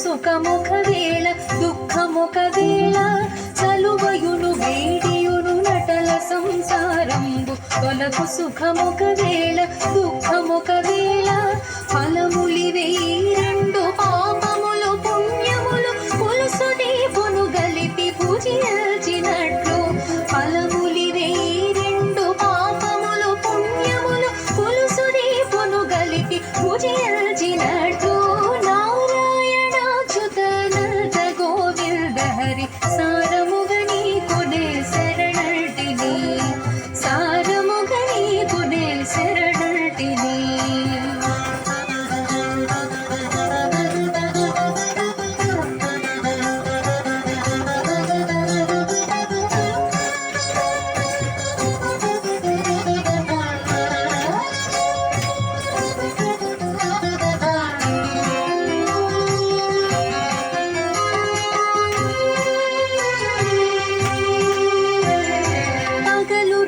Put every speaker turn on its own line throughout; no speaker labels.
సుఖముఖవేళ దుఃఖముఖవేళ చలువయును వేడియును నటల సంసారంబు తొలకు సుఖముఖవేళ దుఃఖముఖవేళ ఫలములివే రెండు పాపములు పుణ్యములు పులుసు దీపును గలిపి పూజించినట్లు ఫలములివే రెండు పాపములు పుణ్యములు పులుసు దీపును గలిపి పూజించినట్లు నారాయణాచ్యుతానంద గోవింద హరి సారముగని కొనే శరణటిని సారముగని కొనే శరణటిని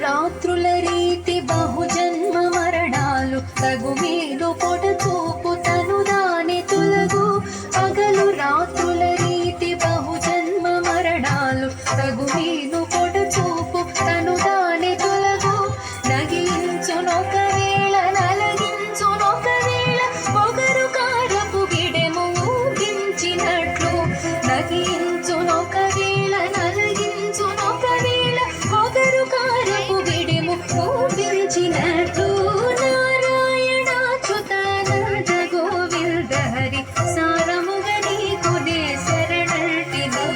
రాత్రుల రీతి బహుజన్మ మరణాలు తగుమేలు పొడ చూపు తను దాని తొలగు పగలు రాత్రుల రీతి బహుజన్మ మరణాలు తగుమేలు పొడ చూపు తను దాని తొలగు నగించునొక వేళ నలగించునొక వేళ పొగరు కారపు గిడెము ఊగించినట్లు నగించునొక వేళ నలగించునొక వేళ పొగరు కారపు గిడెము ఊగించినట్లు నారాయణాచ్యుతానంద గోవింద హరి సారముగని కొనే శరణటిని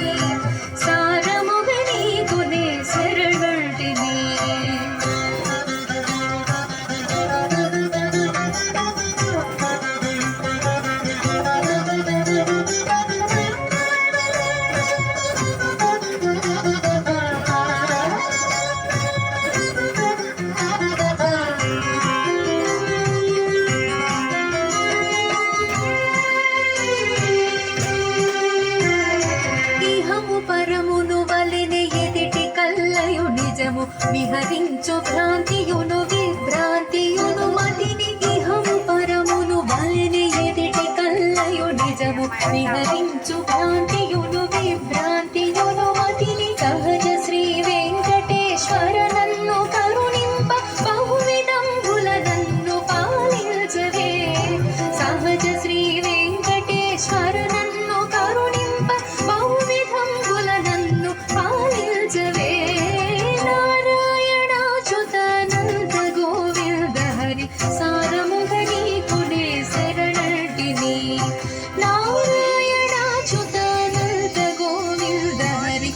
సారముగని కొనే శరణటిని పరమును వలెనే ఎదిటి కల్లయు నిజము విహరించు భ్రాంతియును విభ్రాంతియును మతిని ఇహము పరమును వలెనే ఎదిటి కల్లయు నిజము విహరించు భ్రాంతియును విభ్రాంతియును మతిని సహజ శ్రీ వెంకటేశ్వర నన్ను కరుణింప బహువిధంబుల నన్ను పాలించవే సహజ శ్రీ వెంకటేశ్వర నన్ను కరుణింప బహువిధంబుల నన్ను పాలించవే నారాయణాచ్యుతానంద గోవింద హరి సారముగని కొనే శరణటిని నారాయణాచ్యుతానంద గోవింద హరి